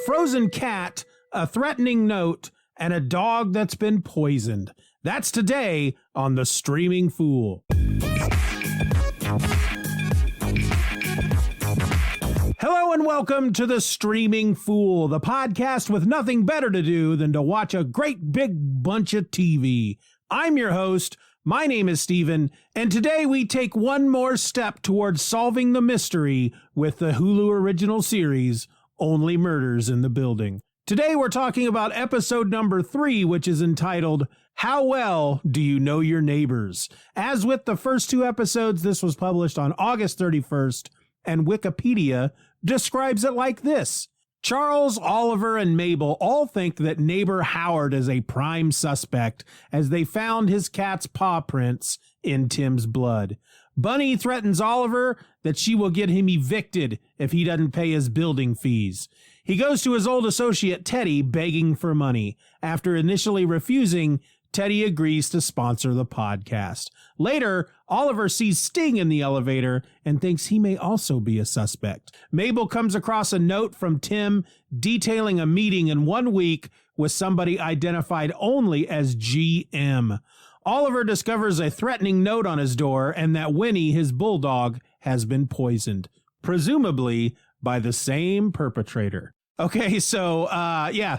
frozen cat, a threatening note, and a dog that's been poisoned. That's today on The Streaming Fool. Hello and welcome to The Streaming Fool, the podcast with nothing better to do than to watch a great big bunch of TV. I'm your host. My name is Steven, and today we take one more step towards solving the mystery with the Hulu original series, Only Murders in the Building. Today we're talking about episode number 3, which is entitled, How Well Do You Know Your Neighbors? As with the first 2 episodes, this was published on August 31st, and Wikipedia describes it like this. Charles, Oliver, and Mabel all think that neighbor Howard is a prime suspect as they found his cat's paw prints in Tim's blood. Bunny threatens Oliver that she will get him evicted if he doesn't pay his building fees. He goes to his old associate Teddy begging for money. After initially refusing, Teddy agrees to sponsor the podcast. Later, Oliver sees Sting in the elevator and thinks he may also be a suspect. Mabel comes across a note from Tim detailing a meeting in 1 week with somebody identified only as GM. Oliver discovers a threatening note on his door and that Winnie, his bulldog, has been poisoned, presumably by the same perpetrator. Okay, so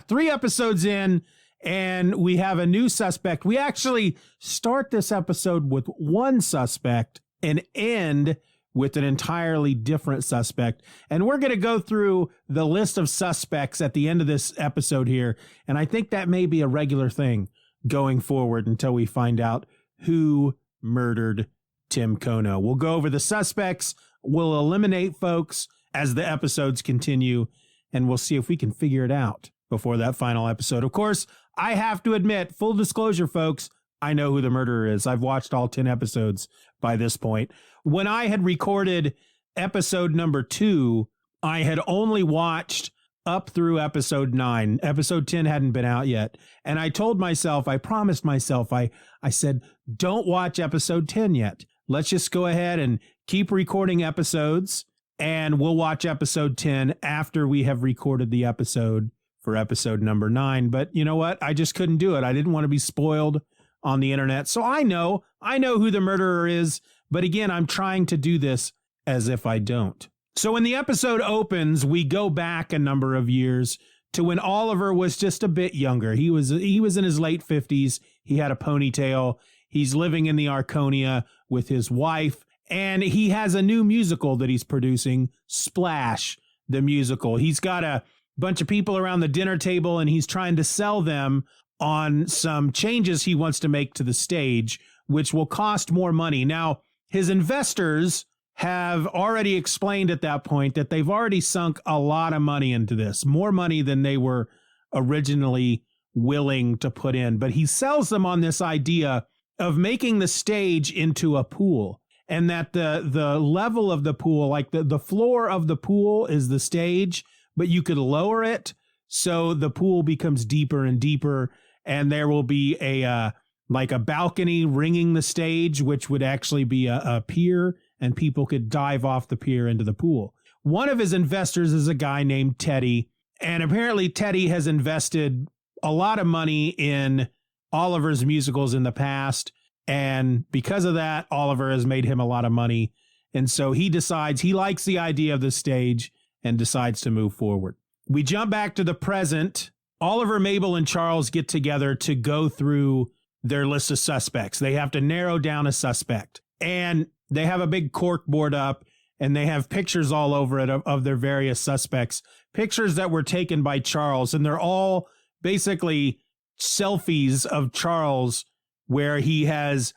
3 episodes in, and we have a new suspect. We actually start this episode with one suspect and end with an entirely different suspect. And we're going to go through the list of suspects at the end of this episode here. And I think that may be a regular thing going forward until we find out who murdered Tim Kono. We'll go over the suspects. We'll eliminate folks as the episodes continue, and we'll see if we can figure it out before that final episode. Of course, I have to admit, full disclosure, folks, I know who the murderer is. I've watched all 10 episodes by this point. When I had recorded episode number 2, I had only watched up through episode 9. Episode 10 hadn't been out yet. And I told myself, I promised myself, I said, don't watch episode 10 yet. Let's just go ahead and keep recording episodes, and we'll watch episode 10 after we have recorded the episode for episode number 9. But you know what? I just couldn't do it. I didn't want to be spoiled on the internet. So I know who the murderer is. But again, I'm trying to do this as if I don't. So when the episode opens, we go back a number of years to when Oliver was just a bit younger. He was in his late 50s. He had a ponytail. He's living in the Arconia with his wife, and he has a new musical that he's producing, Splash, the musical. He's got a bunch of people around the dinner table, and he's trying to sell them on some changes he wants to make to the stage, which will cost more money. Now, his investors have already explained at that point that they've already sunk a lot of money into this, more money than they were originally willing to put in. But he sells them on this idea of making the stage into a pool, and that the level of the pool, like the floor of the pool is the stage, but you could lower it so the pool becomes deeper and deeper, and there will be a balcony ringing the stage, which would actually be a pier, and people could dive off the pier into the pool. One of his investors is a guy named Teddy, and apparently Teddy has invested a lot of money in Oliver's musicals in the past, and because of that, Oliver has made him a lot of money, and so he decides he likes the idea of the stage and decides to move forward. We jump back to the present. Oliver, Mabel, and Charles get together to go through their list of suspects. They have to narrow down a suspect, and they have a big cork board up, and they have pictures all over it of their various suspects, pictures that were taken by Charles, and they're all basically selfies of Charles where he has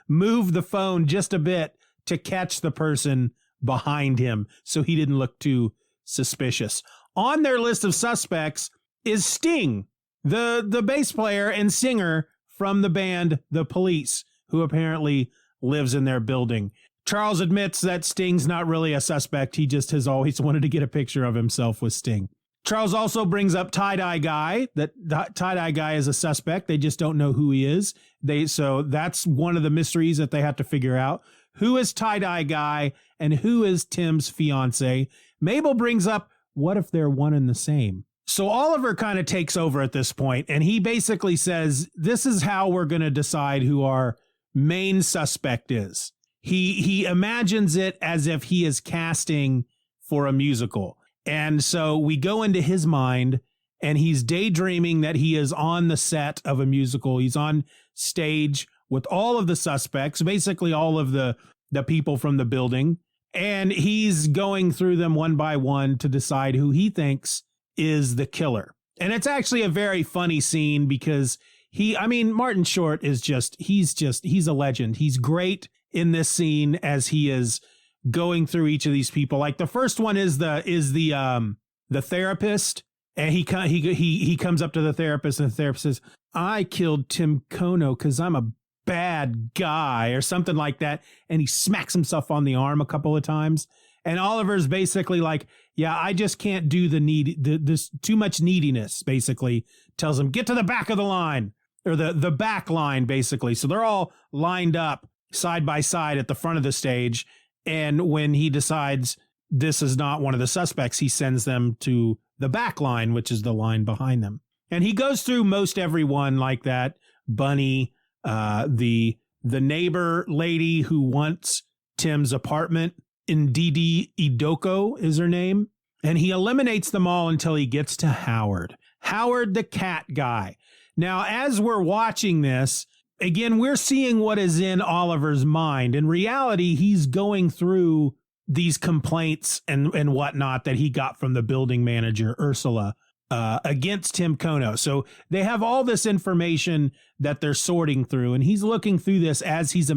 moved the phone just a bit to catch the person behind him so he didn't look too suspicious. On their list of suspects is Sting, the bass player and singer from the band The Police, who apparently lives in their building. Charles admits that Sting's not really a suspect. He just has always wanted to get a picture of himself with Sting. Charles also brings up Tie-Dye Guy, that Tie-Dye Guy is a suspect. They just don't know who he is. So that's one of the mysteries that they have to figure out. Who is Tie-Dye Guy and who is Tim's fiance? Mabel brings up, what if they're one and the same? So Oliver kind of takes over at this point, and he basically says, this is how we're going to decide who our main suspect is. He imagines it as if he is casting for a musical. And so we go into his mind, and he's daydreaming that he is on the set of a musical. He's on stage with all of the suspects, basically all of the people from the building. And he's going through them one by one to decide who he thinks is the killer. And it's actually a very funny scene because Martin Short is he's a legend. He's great in this scene as he is going through each of these people. Like the first one is the therapist. And he comes up to the therapist, and the therapist says, I killed Tim Kono because I'm a bad guy, or something like that. And he smacks himself on the arm a couple of times. And Oliver's basically like, yeah, I just can't do this too much neediness, basically. Tells him, get to the back of the line, or the back line, basically. So they're all lined up side by side at the front of the stage. And when he decides this is not one of the suspects, he sends them to the back line, which is the line behind them. And he goes through most everyone like that. Bunny, the neighbor lady who wants Tim's apartment, Ndidi Idoko is her name. And he eliminates them all until he gets to Howard. Howard, the cat guy. Now, as we're watching this, again, we're seeing what is in Oliver's mind. In reality, he's going through these complaints and whatnot that he got from the building manager, Ursula, against Tim Kono. So they have all this information that they're sorting through, and he's looking through this as he's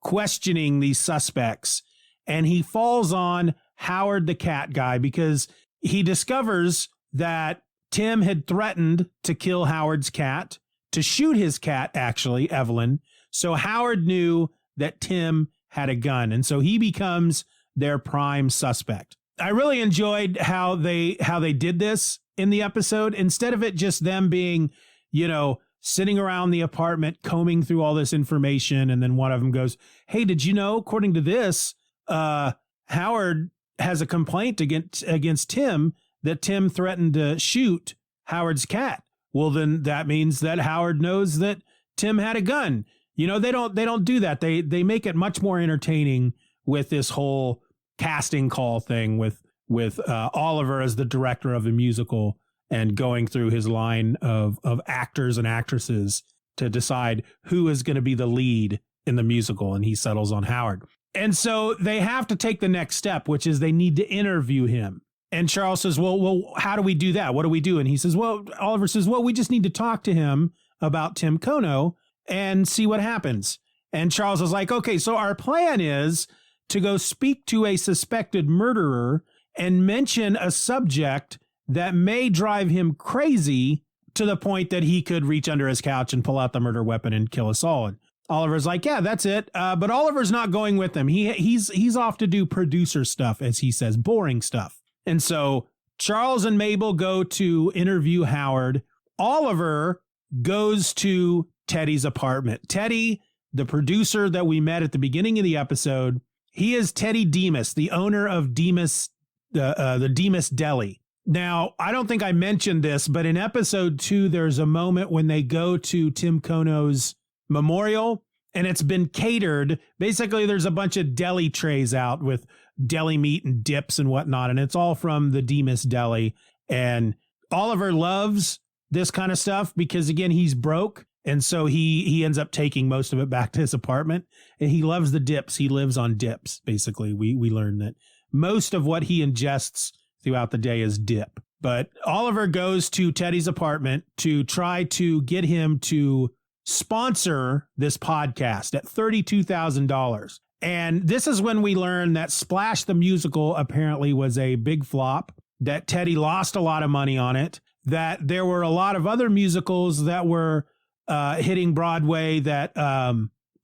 questioning these suspects. And he falls on Howard, the cat guy, because he discovers that Tim had threatened to kill Howard's cat, to shoot his cat, actually, Evelyn. So Howard knew that Tim had a gun, and so he becomes their prime suspect. I really enjoyed how they did this in the episode. Instead of it just them being, sitting around the apartment combing through all this information, and then one of them goes, hey, did you know, according to this, Howard has a complaint against Tim that Tim threatened to shoot Howard's cat. Well, then that means that Howard knows that Tim had a gun. They don't do that. They make it much more entertaining with this whole casting call thing with Oliver as the director of the musical and going through his line of actors and actresses to decide who is going to be the lead in the musical. And he settles on Howard. And so they have to take the next step, which is they need to interview him. And Charles says, well, how do we do that? What do we do? And he says, Oliver says, we just need to talk to him about Tim Kono and see what happens. And Charles is like, okay, so our plan is to go speak to a suspected murderer and mention a subject that may drive him crazy to the point that he could reach under his couch and pull out the murder weapon and kill us all. And Oliver's like, yeah, that's it. But Oliver's not going with them. He's off to do producer stuff, as he says, boring stuff. And so Charles and Mabel go to interview Howard. Oliver goes to Teddy's apartment. Teddy, the producer that we met at the beginning of the episode, he is Teddy Demas, the owner of Demas, the Demas Deli. Now, I don't think I mentioned this, but in episode 2, there's a moment when they go to Tim Kono's memorial, and it's been catered. Basically, there's a bunch of deli trays out with deli meat and dips and whatnot, and it's all from the Demas Deli. And Oliver loves this kind of stuff because, again, he's broke. And so he ends up taking most of it back to his apartment, and he loves the dips. He lives on dips. Basically, we learned that most of what he ingests throughout the day is dip. But Oliver goes to Teddy's apartment to try to get him to sponsor this podcast at $32,000. And this is when we learn that Splash the Musical apparently was a big flop, that Teddy lost a lot of money on it, that there were a lot of other musicals that were hitting Broadway that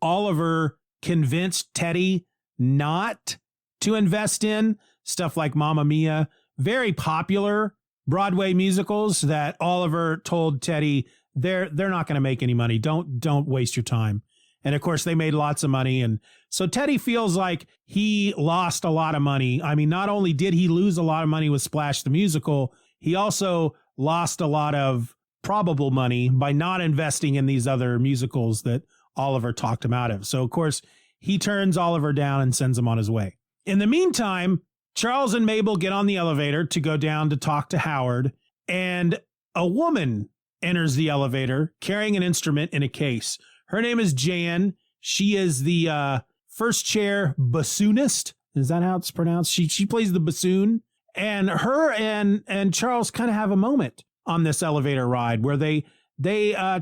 Oliver convinced Teddy not to invest in, stuff like Mamma Mia, very popular Broadway musicals that Oliver told Teddy they're not going to make any money. Don't waste your time. And of course they made lots of money. And so Teddy feels like he lost a lot of money. I mean, not only did he lose a lot of money with Splash the Musical, he also lost a lot of probable money by not investing in these other musicals that Oliver talked him out of. So, of course, he turns Oliver down and sends him on his way. In the meantime, Charles and Mabel get on the elevator to go down to talk to Howard, and a woman enters the elevator carrying an instrument in a case. Her name is Jan. She is the first chair bassoonist. Is that how it's pronounced? She plays the bassoon. And her and Charles kind of have a moment on this elevator ride where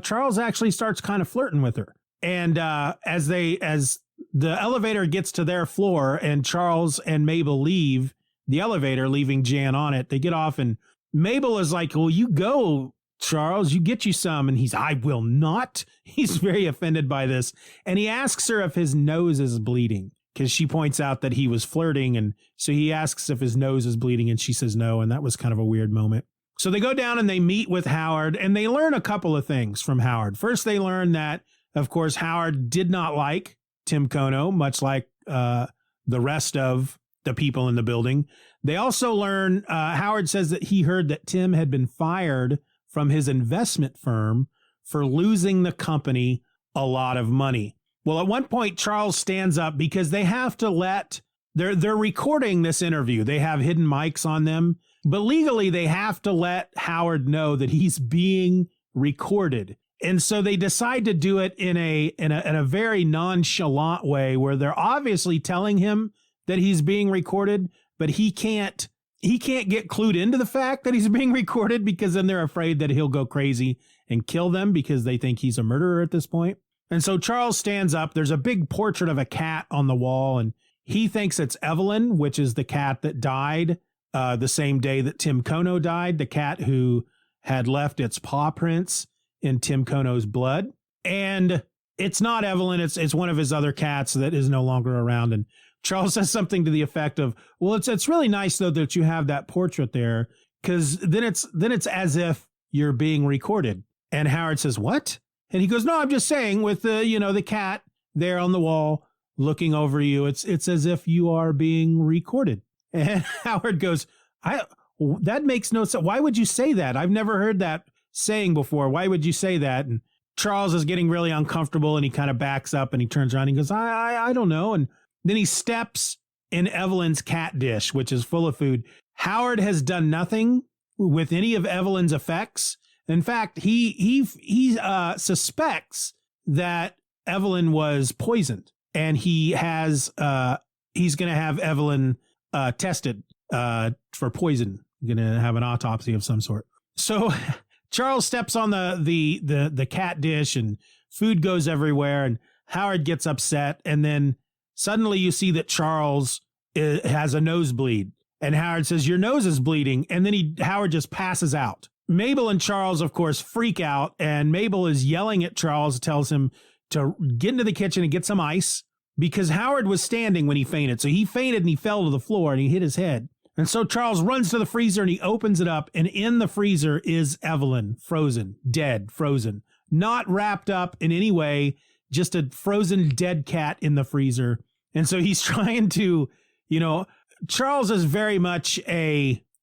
Charles actually starts kind of flirting with her. And as the elevator gets to their floor and Charles and Mabel leave the elevator, leaving Jan on it, they get off, and Mabel is like, well, you go, Charles, you get you some. And I will not. He's very offended by this. And he asks her if his nose is bleeding, because she points out that he was flirting. And so he asks if his nose is bleeding, and she says no. And that was kind of a weird moment. So they go down and they meet with Howard, and they learn a couple of things from Howard. First, they learn that, of course, Howard did not like Tim Kono, much like the rest of the people in the building. They also learn, Howard says that he heard that Tim had been fired from his investment firm for losing the company a lot of money. Well, at one point, Charles stands up because they have to they're recording this interview. They have hidden mics on them, but legally they have to let Howard know that he's being recorded. And so they decide to do it in a very nonchalant way where they're obviously telling him that he's being recorded, but he can't get clued into the fact that he's being recorded, because then they're afraid that he'll go crazy and kill them because they think he's a murderer at this point. And so Charles stands up. There's a big portrait of a cat on the wall, and he thinks it's Evelyn, which is the cat that died the same day that Tim Kono died, the cat who had left its paw prints in Tim Kono's blood. And it's not Evelyn. It's one of his other cats that is no longer around. And Charles says something to the effect of, well, it's really nice, though, that you have that portrait there, because then it's as if you're being recorded. And Howard says, what? And he goes, no, I'm just saying, with the cat there on the wall looking over you, it's as if you are being recorded. And Howard goes, that makes no sense. Why would you say that? I've never heard that saying before. Why would you say that? And Charles is getting really uncomfortable, and he kind of backs up and he turns around and he goes, I don't know. And then he steps in Evelyn's cat dish, which is full of food. Howard has done nothing with any of Evelyn's effects. In fact, he suspects that Evelyn was poisoned, and he's going to have Evelyn tested for poison. Going to have an autopsy of some sort. So Charles steps on the cat dish, and food goes everywhere, and Howard gets upset, and then suddenly you see that Charles has a nosebleed, and Howard says, your nose is bleeding. And then Howard just passes out. Mabel and Charles, of course, freak out, and Mabel is yelling at Charles, tells him to get into the kitchen and get some ice, because Howard was standing when he fainted. So he fainted and he fell to the floor and he hit his head. And so Charles runs to the freezer and he opens it up, and in the freezer is Evelyn, frozen, dead, frozen, not wrapped up in any way, just a frozen dead cat in the freezer. And so he's trying to, Charles is very much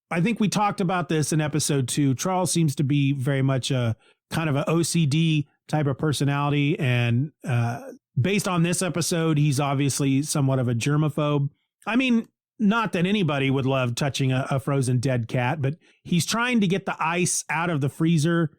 I think we talked about this in episode 2. Charles seems to be very much a kind of an OCD type of personality. And based on this episode, he's obviously somewhat of a germaphobe. I mean, not that anybody would love touching a frozen dead cat, but he's trying to get the ice out of the freezer,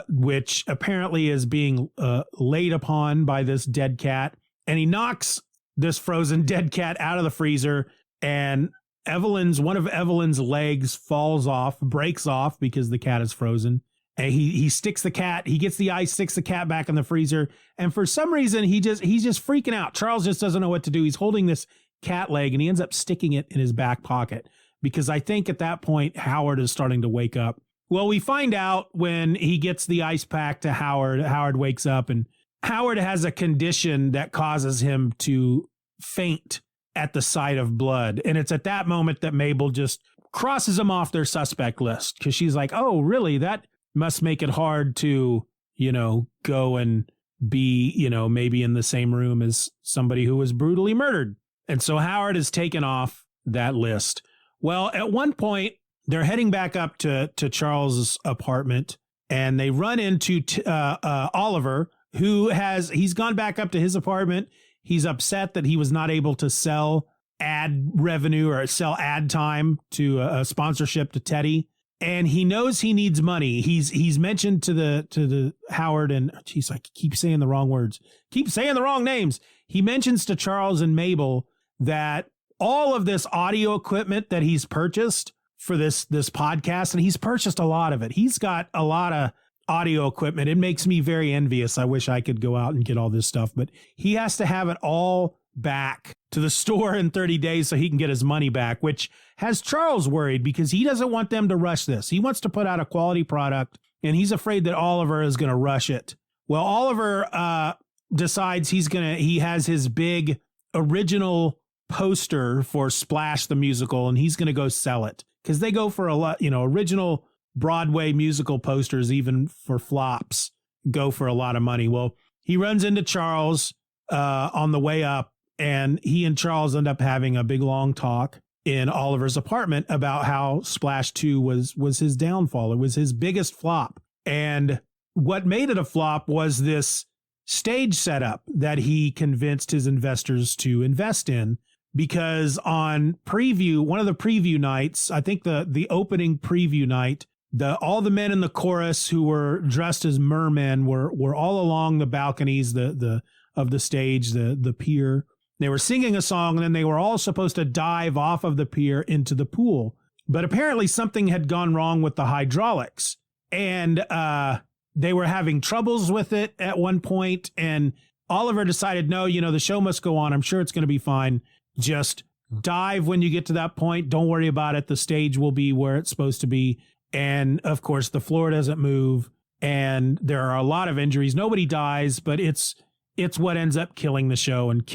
which apparently is being laid upon by this dead cat. And he knocks this frozen dead cat out of the freezer, and one of Evelyn's legs falls off, breaks off because the cat is frozen. And he sticks the cat, he gets the ice, sticks the cat back in the freezer. And for some reason, he's just freaking out. Charles just doesn't know what to do. He's holding this cat leg, and he ends up sticking it in his back pocket, because I think at that point, Howard is starting to wake up. Well, we find out when he gets the ice pack to Howard. Howard wakes up, and Howard has a condition that causes him to faint at the sight of blood. And it's at that moment that Mabel just crosses him off their suspect list, because she's like, oh, really? That must make it hard to, go and be, maybe in the same room as somebody who was brutally murdered. And so Howard is taken off that list. Well, at one point, they're heading back up to Charles's apartment, and they run into Oliver, he's gone back up to his apartment. He's upset that he was not able to sell ad revenue or sell ad time to a sponsorship to Teddy. And he knows he needs money. He's mentioned to the Howard, and geez, I keep saying the wrong words, keep saying the wrong names. He mentions to Charles and Mabel that all of this audio equipment that he's purchased for this podcast, and he's purchased a lot of it. He's got a lot of audio equipment. It makes me very envious. I wish I could go out and get all this stuff, but he has to have it all back to the store in 30 days so he can get his money back, which has Charles worried because he doesn't want them to rush this. He wants to put out a quality product, and he's afraid that Oliver is going to rush it. Well, Oliver decides he has his big original poster for Splash the Musical, and he's going to go sell it because they go for a lot, original Broadway musical posters, even for flops, go for a lot of money. Well, he runs into Charles on the way up, and he and Charles end up having a big long talk in Oliver's apartment about how Splash 2 was his downfall. It was his biggest flop. And what made it a flop was this stage setup that he convinced his investors to invest in, because on one of the preview nights, I think the opening preview night, all the men in the chorus who were dressed as mermen were all along the balconies of the stage, the pier. They were singing a song, and then they were all supposed to dive off of the pier into the pool. But apparently something had gone wrong with the hydraulics, and they were having troubles with it at one point. And Oliver decided, no, the show must go on. I'm sure it's going to be fine. Just dive when you get to that point. Don't worry about it. The stage will be where it's supposed to be. And of course, the floor doesn't move, and there are a lot of injuries. Nobody dies, but it's what ends up killing the show and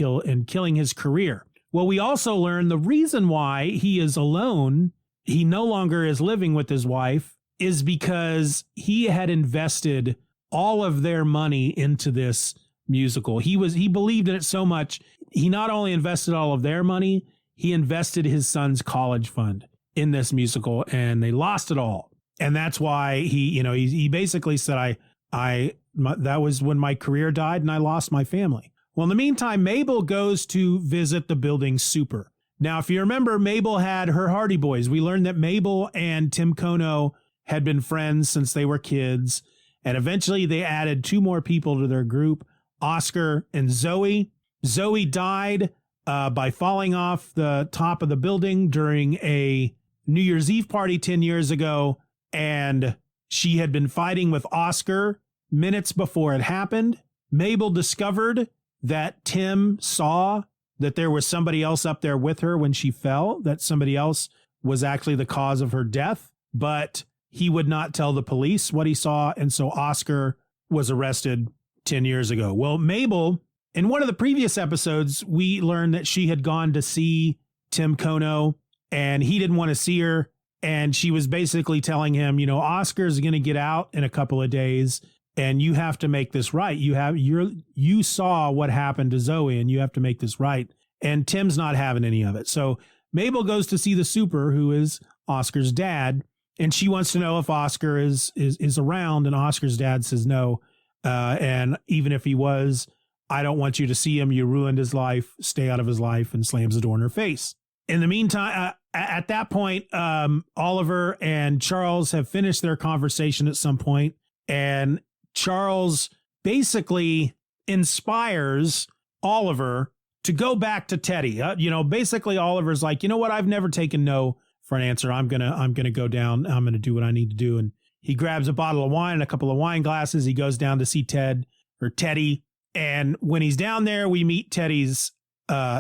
killing his career. Well, we also learn the reason why he is alone, he no longer is living with his wife, is because he had invested all of their money into this musical. He believed in it so much. He not only invested all of their money, he invested his son's college fund in this musical, and they lost it all. And that's why he basically said, that was when my career died and I lost my family. Well, in the meantime, Mabel goes to visit the building super. Now, if you remember, Mabel had her Hardy Boys. We learned that Mabel and Tim Kono had been friends since they were kids. And eventually they added 2 more people to their group, Oscar and Zoe. Zoe died by falling off the top of the building during a New Year's Eve party 10 years ago. And she had been fighting with Oscar minutes before it happened. Mabel discovered that Tim saw that there was somebody else up there with her when she fell, that somebody else was actually the cause of her death, but he would not tell the police what he saw. And so Oscar was arrested 10 years ago. Well, Mabel, in one of the previous episodes, we learned that she had gone to see Tim Kono and he didn't want to see her. And she was basically telling him, Oscar's going to get out in a couple of days and you have to make this right. You saw what happened to Zoe and you have to make this right. And Tim's not having any of it. So Mabel goes to see the super, who is Oscar's dad. And she wants to know if Oscar is around. And Oscar's dad says no. And even if he was, I don't want you to see him. You ruined his life. Stay out of his life, and slams the door in her face. In the meantime, at that point, Oliver and Charles have finished their conversation at some point, and Charles basically inspires Oliver to go back to Teddy. Basically Oliver's like, you know what? I've never taken no for an answer. I'm gonna go down. I'm gonna do what I need to do. And he grabs a bottle of wine and a couple of wine glasses. He goes down to see Teddy. And when he's down there, we meet Teddy's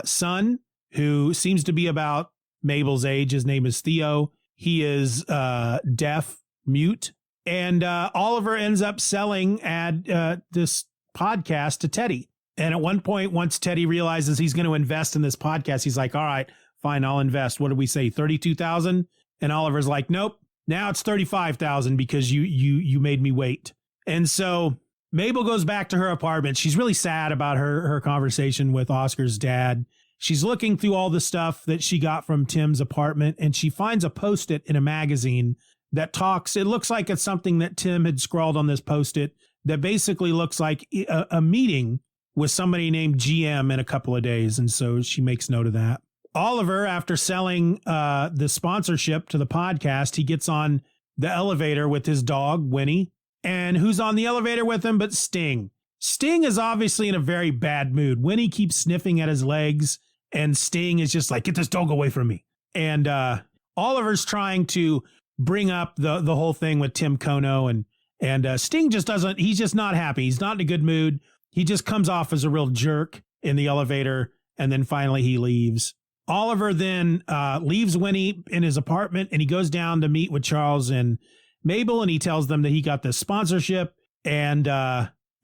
son, who seems to be about Mabel's age. His name is Theo. He is deaf, mute. And Oliver ends up selling this podcast to Teddy. And at one point, once Teddy realizes he's going to invest in this podcast, he's like, all right, fine, I'll invest. What did we say? 32,000? And Oliver's like, nope, now it's 35,000 because you made me wait. And so Mabel goes back to her apartment. She's really sad about her conversation with Oscar's dad. she's looking through all the stuff that she got from Tim's apartment, and she finds a Post-it in a magazine that talks. It looks like it's something that Tim had scrawled on this Post-it that basically looks like a meeting with somebody named GM in a couple of days. And so she makes note of that. Oliver, after selling the sponsorship to the podcast, he gets on the elevator with his dog, Winnie. And who's on the elevator with him but Sting? Sting is obviously in a very bad mood. Winnie keeps sniffing at his legs, and Sting is just like, get this dog away from me. And Oliver's trying to bring up the whole thing with Tim Kono, and Sting just doesn't, he's just not happy. He's not in a good mood. He just comes off as a real jerk in the elevator, and then finally he leaves. Oliver then leaves Winnie in his apartment, and he goes down to meet with Charles and Mabel, and he tells them that he got this sponsorship, and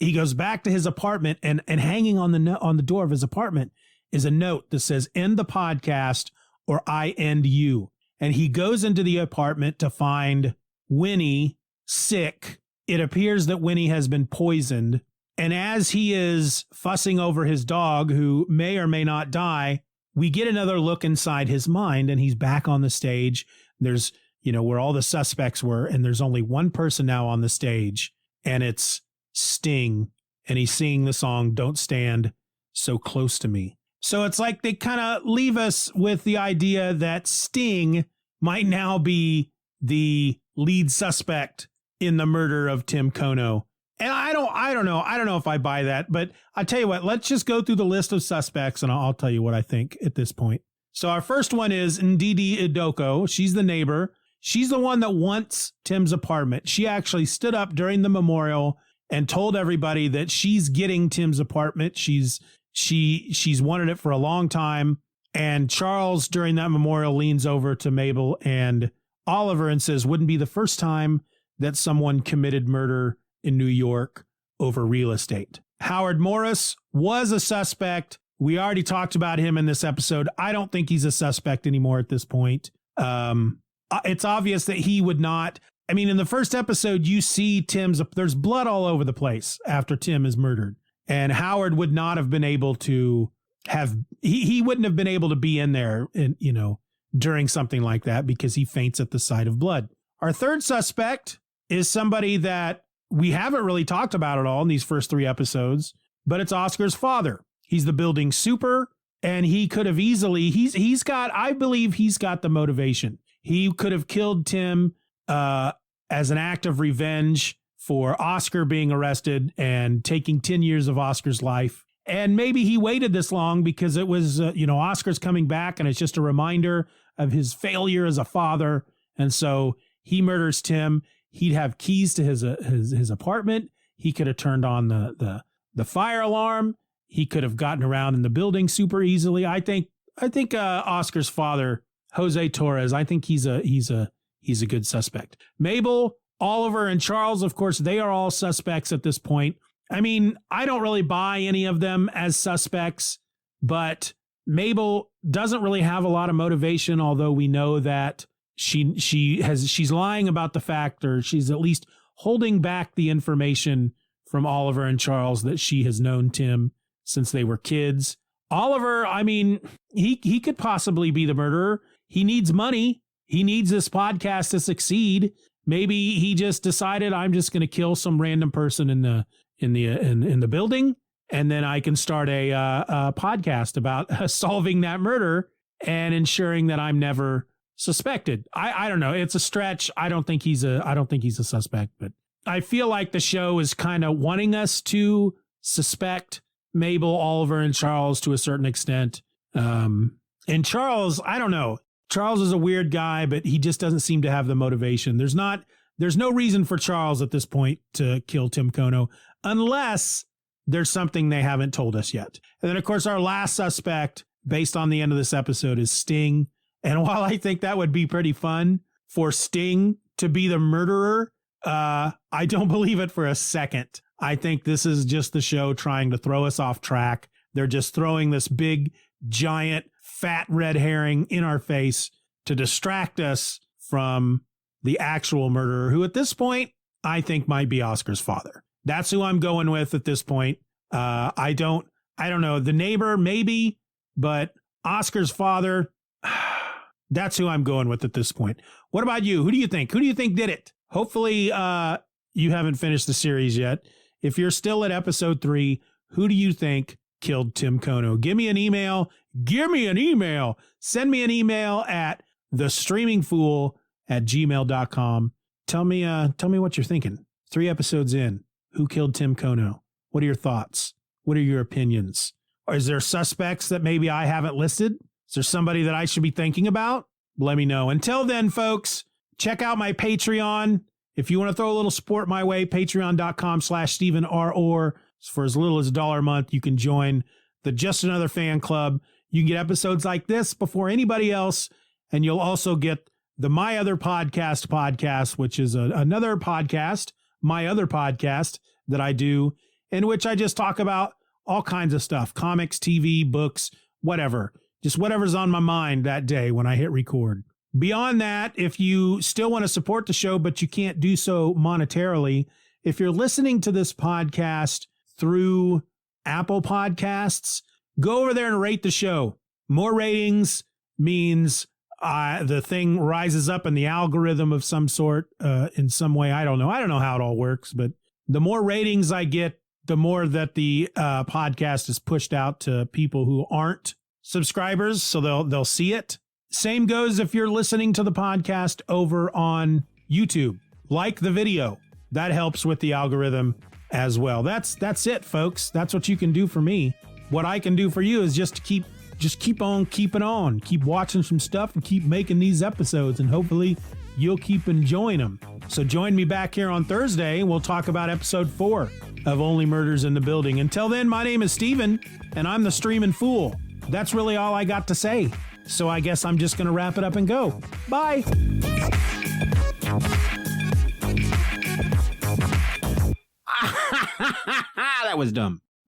he goes back to his apartment, and hanging on the door of his apartment is a note that says, end the podcast or I end you. And he goes into the apartment to find Winnie sick. It appears that Winnie has been poisoned. And as he is fussing over his dog, who may or may not die, we get another look inside his mind, and he's back on the stage. There's, where all the suspects were, and there's only one person now on the stage, and it's Sting. And he's singing the song, Don't Stand So Close to Me. So it's like they kind of leave us with the idea that Sting might now be the lead suspect in the murder of Tim Kono. And I don't know if I buy that, but I'll tell you what, let's just go through the list of suspects and I'll tell you what I think at this point. So our first one is Ndidi Idoko. She's the neighbor. She's the one that wants Tim's apartment. She actually stood up during the memorial and told everybody that she's getting Tim's apartment. She's wanted it for a long time. And Charles, during that memorial, leans over to Mabel and Oliver and says, wouldn't be the first time that someone committed murder in New York over real estate. Howard Morris was a suspect. We already talked about him in this episode. I don't think he's a suspect anymore at this point. It's obvious that he would not. I mean, in the first episode, you see there's blood all over the place after Tim is murdered. And Howard would not have been able to he wouldn't have been able to be in there, during something like that because he faints at the sight of blood. Our third suspect is somebody that we haven't really talked about at all in these first 3 episodes, but it's Oscar's father. He's the building super, and he could have easily, I believe he's got the motivation. He could have killed Tim as an act of revenge for Oscar being arrested and taking 10 years of Oscar's life. And maybe he waited this long because it was, Oscar's coming back, and it's just a reminder of his failure as a father. And so he murders Tim. He'd have keys to his apartment. He could have turned on the fire alarm. He could have gotten around in the building super easily. I think Oscar's father, Jose Torres, I think he's a good suspect. Mabel, Oliver, and Charles, of course, they are all suspects at this point. I mean, I don't really buy any of them as suspects, but Mabel doesn't really have a lot of motivation, although we know that she's lying about the fact, or she's at least holding back the information from Oliver and Charles that she has known Tim since they were kids. Oliver, I mean, he could possibly be the murderer. He needs money. He needs this podcast to succeed. Maybe he just decided, I'm just going to kill some random person in the building, and then I can start a podcast about solving that murder and ensuring that I'm never suspected. I don't know. It's a stretch. I don't think he's a suspect, but I feel like the show is kind of wanting us to suspect Mabel, Oliver, and Charles to a certain extent. And Charles, I don't know. Charles is a weird guy, but he just doesn't seem to have the motivation. There's no reason for Charles at this point to kill Tim Kono unless there's something they haven't told us yet. And then, of course, our last suspect, based on the end of this episode, is Sting. And while I think that would be pretty fun for Sting to be the murderer, I don't believe it for a second. I think this is just the show trying to throw us off track. They're just throwing this big, giant, fat red herring in our face to distract us from the actual murderer, who at this point, I think might be Oscar's father. That's who I'm going with at this point. I don't know. The neighbor, maybe, but Oscar's father. That's who I'm going with at this point. What about you? Who do you think? Who do you think did it? Hopefully, you haven't finished the series yet. If you're still at episode 3, who do you think killed Tim Kono? Give me an email. Send me an email at thestreamingfool@gmail.com. Tell me what you're thinking. 3 episodes in, who killed Tim Kono? What are your thoughts? What are your opinions? Or is there suspects that maybe I haven't listed? Is there somebody that I should be thinking about? Let me know. Until then, folks, check out my Patreon. If you want to throw a little support my way, patreon.com/Stephen R. Orr. For as little as $1 a month, you can join the Just Another Fan Club. You can get episodes like this before anybody else, and you'll also get the My Other Podcast, which is another podcast, My Other Podcast, that I do, in which I just talk about all kinds of stuff, comics, TV, books, whatever. Just whatever's on my mind that day when I hit record. Beyond that, if you still want to support the show, but you can't do so monetarily, if you're listening to this podcast through Apple Podcasts, go over there and rate the show. More ratings means the thing rises up in the algorithm of some sort, in some way. I don't know how it all works, but the more ratings I get, the more that the podcast is pushed out to people who aren't subscribers, so they'll see it. Same goes if you're listening to the podcast over on YouTube. Like the video. That helps with the algorithm as well. That's it, folks. That's what you can do for me. What I can do for you is just keep on keeping on. Keep watching some stuff and keep making these episodes, and hopefully you'll keep enjoying them. So join me back here on Thursday, and we'll talk about episode 4 of Only Murders in the Building. Until then, my name is Steven, and I'm the Streaming Fool. That's really all I got to say. So I guess I'm just going to wrap it up and go. Bye. That was dumb.